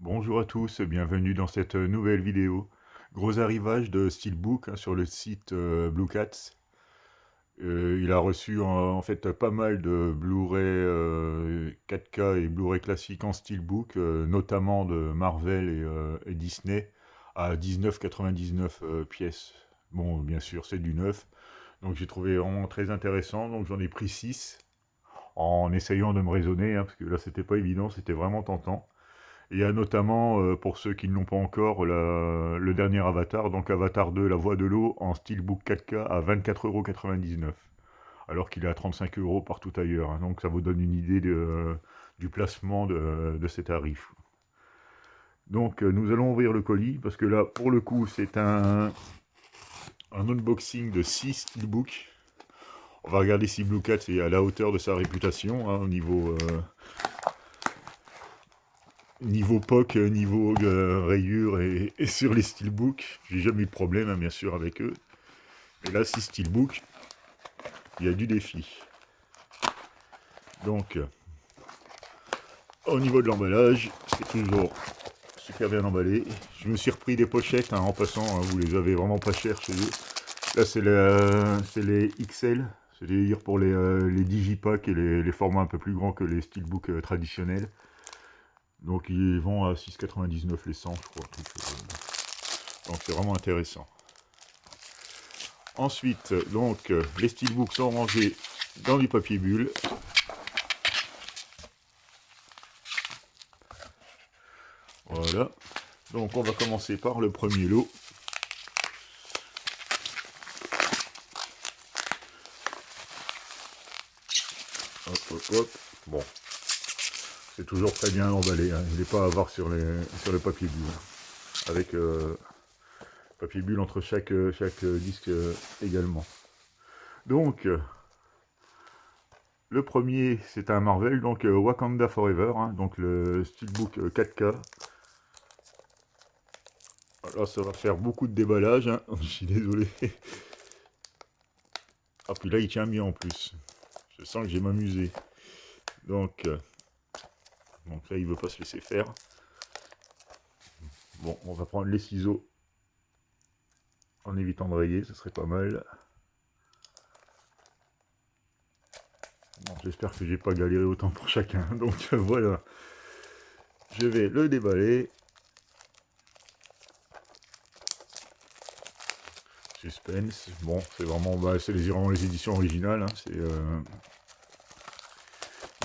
Bonjour à tous, bienvenue dans cette nouvelle vidéo. Gros arrivage de Steelbook sur le site Blue Cats. Il a reçu en fait pas mal de Blu-ray 4K et Blu-ray classiques en Steelbook, notamment de Marvel et Disney, à 19,99 pièces. Bon, bien sûr, c'est du neuf. Donc j'ai trouvé vraiment très intéressant, donc j'en ai pris 6 en essayant de me raisonner, parce que là c'était pas évident, c'était vraiment tentant. Il y a notamment, pour ceux qui ne l'ont pas encore, le dernier Avatar, donc Avatar 2, La Voix de l'eau, en Steelbook 4K à 24,99 €, alors qu'il est à 35 € partout ailleurs, hein. Donc ça vous donne une idée du placement de ces tarifs. Donc nous allons ouvrir le colis, parce que là, pour le coup, c'est un unboxing de 6 Steelbooks. On va regarder si Blue Cat est à la hauteur de sa réputation, hein, au niveau POC, niveau rayures et sur les steelbooks. J'ai jamais eu de problème, hein, bien sûr, avec eux. Mais là, si steelbook, il y a du défi. Donc, au niveau de l'emballage, c'est toujours super bien emballé. Je me suis repris des pochettes, hein, en passant, hein, vous les avez vraiment pas chères chez eux. Là, c'est les XL, c'est-à-dire pour les digipacks et les formats un peu plus grands que les steelbooks traditionnels. Donc, ils vont à 6,99 les 100, je crois. Donc, c'est vraiment intéressant. Ensuite, donc, les steelbooks sont rangés dans du papier bulle. Voilà. Donc, on va commencer par le premier lot. Hop, hop, hop. Bon, c'est toujours très bien emballé, hein. Il n'est pas à voir sur le papier bulle, hein. Avec papier bulle entre chaque disque également. Donc, le premier, c'est un Marvel, donc Wakanda Forever, hein, donc le steelbook 4K. Alors, ça va faire beaucoup de déballage, hein. Je suis désolé. Ah, puis là, il tient bien en plus. Je sens que j'ai m'amuser. Donc là, il veut pas se laisser faire. Bon, on va prendre les ciseaux en évitant de rayer, ce serait pas mal. Bon, j'espère que j'ai pas galéré autant pour chacun. Donc voilà, je vais le déballer. Suspense. Bon, c'est vraiment, c'est vraiment les éditions originales, hein.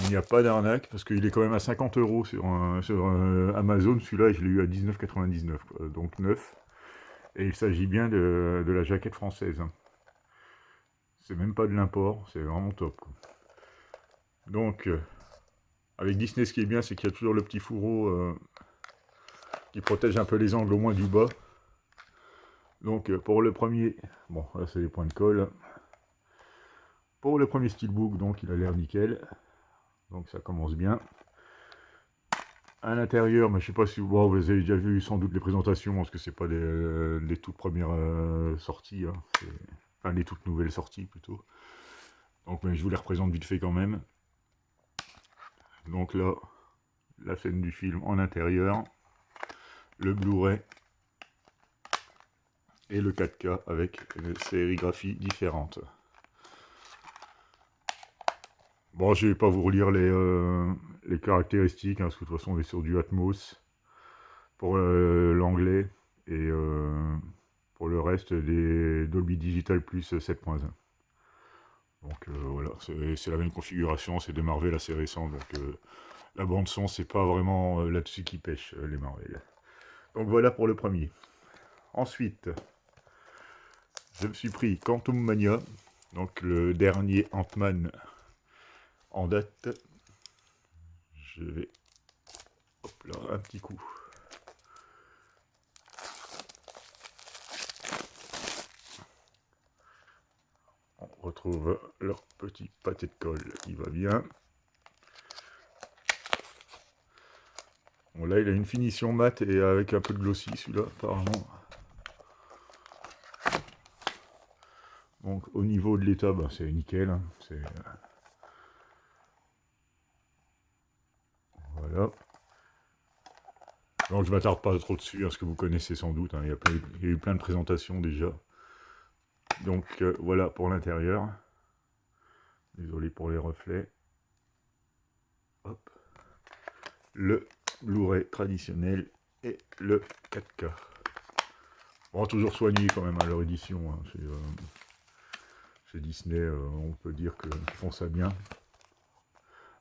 Il n'y a pas d'arnaque parce qu'il est quand même à 50 € sur Amazon. Celui-là, je l'ai eu à 19,99 €, donc neuf. Et il s'agit bien de la jaquette française, hein. C'est même pas de l'import, c'est vraiment top, quoi. Donc, avec Disney, ce qui est bien, c'est qu'il y a toujours le petit fourreau qui protège un peu les angles, au moins du bas. Donc, pour le premier, bon, là c'est les points de colle. Pour le premier steelbook, donc il a l'air nickel. Donc ça commence bien. À l'intérieur, mais je sais pas si vous avez déjà vu sans doute les présentations, parce que c'est pas des toutes premières sorties, hein. Enfin, les toutes nouvelles sorties plutôt. Donc, mais je vous les représente vite fait quand même. Donc là, la scène du film en intérieur, le Blu-ray et le 4K avec une sérigraphie différente. Bon, je vais pas vous relire les caractéristiques, hein, parce que de toute façon on est sur du Atmos pour l'anglais et pour le reste des Dolby Digital plus 7.1. Donc voilà, c'est la même configuration, c'est des Marvel assez récents, donc la bande son c'est pas vraiment là-dessus qui pêche les Marvel. Donc voilà pour le premier. Ensuite, je me suis pris Quantum Mania, donc le dernier Ant-Man en date. Je vais, hop là, un petit coup. On retrouve leur petit pâté de colle qui va bien. Bon là il a une finition mat et avec un peu de glossy celui-là apparemment. Donc au niveau de l'état, c'est nickel, hein. Voilà. Donc je m'attarde pas trop dessus, hein, ce que vous connaissez sans doute, hein, il y a eu plein de présentations déjà. Donc voilà pour l'intérieur. Désolé pour les reflets. Hop. Le Blu-ray traditionnel et le 4K. Bon, toujours soigné quand même à leur édition. Hein. Chez Disney, on peut dire qu'ils font ça bien.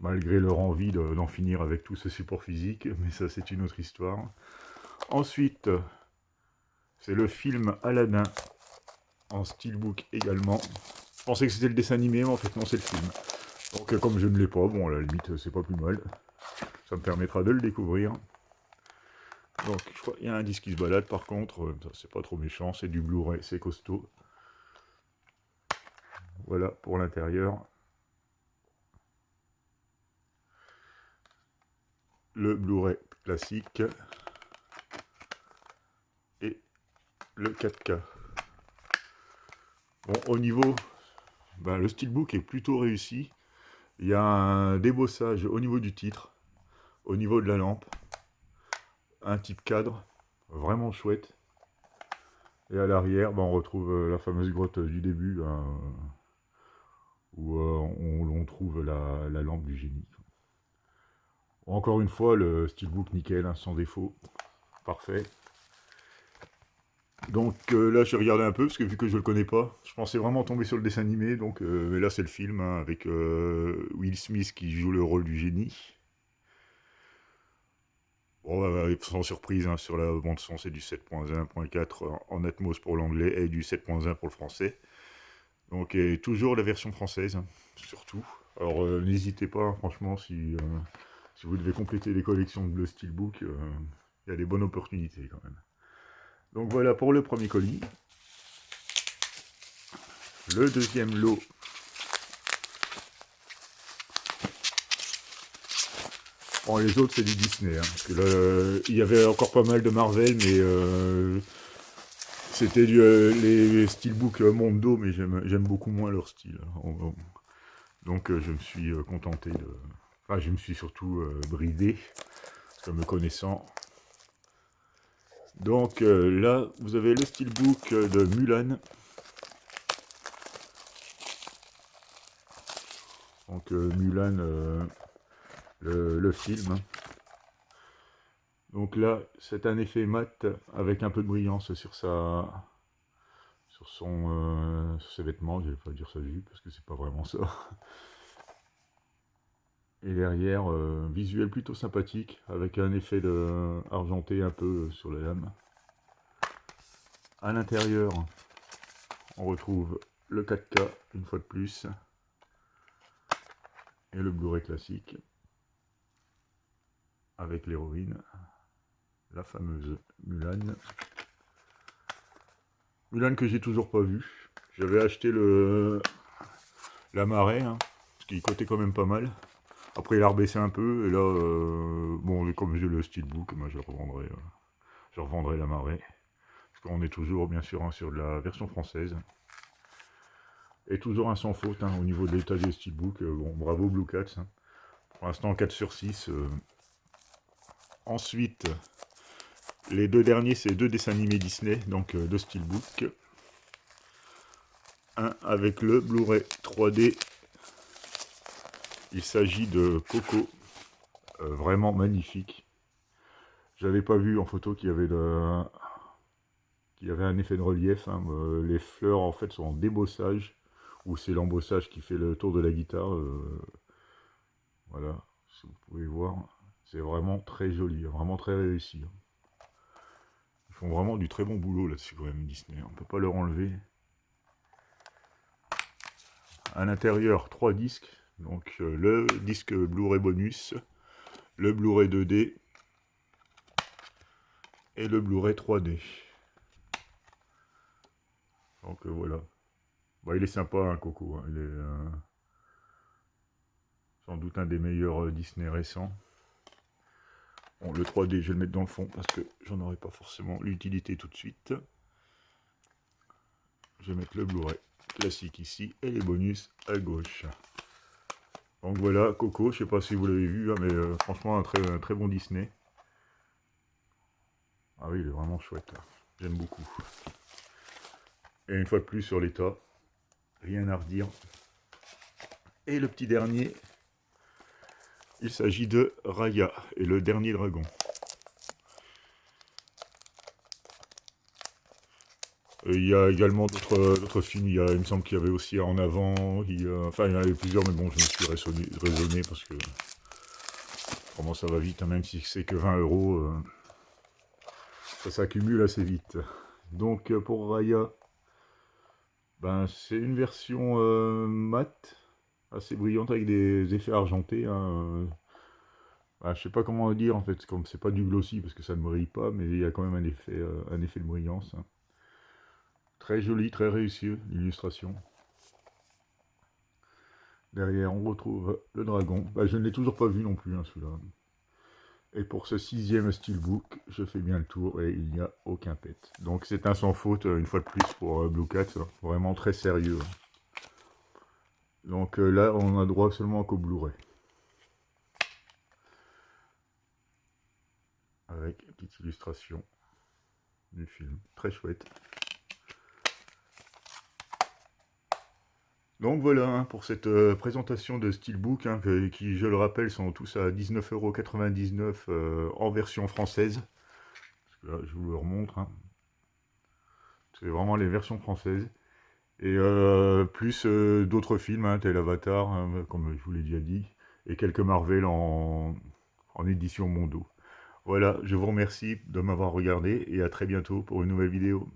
Malgré leur envie d'en finir avec tous ces supports physiques, mais ça c'est une autre histoire. Ensuite, c'est le film Aladdin, en steelbook également. Je pensais que c'était le dessin animé, mais en fait non, c'est le film. Donc comme je ne l'ai pas, bon à la limite c'est pas plus mal. Ça me permettra de le découvrir. Donc je crois qu'il y a un disque qui se balade par contre, ça c'est pas trop méchant, c'est du Blu-ray, c'est costaud. Voilà pour l'intérieur. Le Blu-ray classique et le 4K. Bon, au niveau, le steelbook est plutôt réussi. Il y a un débossage au niveau du titre, au niveau de la lampe, un type cadre, vraiment chouette. Et à l'arrière, on retrouve la fameuse grotte du début, hein, où on trouve la lampe du génie. Encore une fois, le steelbook nickel, hein, sans défaut, parfait. Donc là, j'ai regardé un peu, parce que vu que je le connais pas, je pensais vraiment tomber sur le dessin animé, donc, mais là c'est le film, hein, avec Will Smith qui joue le rôle du génie. Bon, sans surprise, hein, sur la bande son, c'est du 7.1.4 en Atmos pour l'anglais et du 7.1 pour le français. Donc et toujours la version française, hein, surtout. Alors n'hésitez pas, hein, franchement, si vous devez compléter les collections de Bleu Steelbook, il y a des bonnes opportunités quand même. Donc voilà pour le premier colis. Le deuxième lot. Bon, les autres c'est du Disney, hein, parce que là, il y avait encore pas mal de Marvel, mais c'était les steelbooks Mondo, mais j'aime beaucoup moins leur style. Donc je me suis contenté de... Enfin, je me suis surtout bridé, parce que me connaissant. Donc là, vous avez le steelbook de Mulan. Donc Mulan, le film. Donc là, c'est un effet mat avec un peu de brillance sur sur ses vêtements. Je vais pas dire sa jupe parce que c'est pas vraiment ça. Et derrière, visuel plutôt sympathique avec un effet argenté un peu sur la lame. À l'intérieur, on retrouve le 4K une fois de plus et le Blu-ray classique avec l'héroïne, la fameuse Mulan. Mulan que j'ai toujours pas vu. J'avais acheté la marée, hein, parce qu'il cotait quand même pas mal. Après il a rebaissé un peu, et là, bon, comme j'ai le steelbook, moi je revendrai la marée. Parce qu'on est toujours, bien sûr, hein, sur la version française. Et toujours un sans faute, hein, au niveau de l'état des steelbooks. Bon, bravo Blue Cats. Hein. Pour l'instant, 4 sur 6. Ensuite, les deux derniers, c'est deux dessins animés Disney, donc deux steelbooks. Un avec le Blu-ray 3D. Il s'agit de Coco. Vraiment magnifique. J'avais pas vu en photo qu'il y avait un effet de relief. Hein. Les fleurs, en fait, sont en débossage. Ou c'est l'embossage qui fait le tour de la guitare. Voilà, si vous pouvez voir. C'est vraiment très joli, vraiment très réussi. Ils font vraiment du très bon boulot là-dessus quand même, Disney. On ne peut pas leur enlever. À l'intérieur, 3 disques. Donc le disque Blu-ray bonus, le Blu-ray 2D et le Blu-ray 3D. Donc voilà. Il est sympa, hein, Coco. Hein. Il est sans doute un des meilleurs Disney récents. Bon, le 3D, je vais le mettre dans le fond parce que j'en aurai pas forcément l'utilité tout de suite. Je vais mettre le Blu-ray classique ici et les bonus à gauche. Donc voilà, Coco, je sais pas si vous l'avez vu, hein, mais franchement un très bon Disney. Ah oui, il est vraiment chouette. J'aime beaucoup. Et une fois de plus sur l'état, rien à redire. Et le petit dernier, il s'agit de Raya et le dernier dragon. Il y a également d'autres films. Il me semble qu'il y avait aussi En Avant. Enfin, il y en avait plusieurs, mais bon, je me suis raisonné parce que vraiment ça va vite, hein, même si c'est que 20 euros, ça s'accumule assez vite. Donc pour Raya, ben, c'est une version mat, assez brillante avec des effets argentés, hein. Ben, je sais pas comment dire en fait, comme c'est pas du glossy parce que ça ne brille pas, mais il y a quand même un effet de brillance, hein. Très joli, très réussi, l'illustration. Derrière, on retrouve le dragon. Bah, je ne l'ai toujours pas vu non plus, hein, celui-là. Et pour ce 6e steelbook, je fais bien le tour et il n'y a aucun pet. Donc c'est un sans faute, une fois de plus, pour Blue Cat. Vraiment très sérieux. Donc là, on a droit seulement qu'au Blu-ray. Avec une petite illustration du film. Très chouette. Donc voilà, hein, pour cette présentation de Steelbook, hein, qui, je le rappelle, sont tous à 19,99 € en version française. Parce que là, je vous le remontre, hein. C'est vraiment les versions françaises. Et plus d'autres films, hein, tel Avatar, hein, comme je vous l'ai déjà dit, et quelques Marvel en édition Mondo. Voilà, je vous remercie de m'avoir regardé et à très bientôt pour une nouvelle vidéo.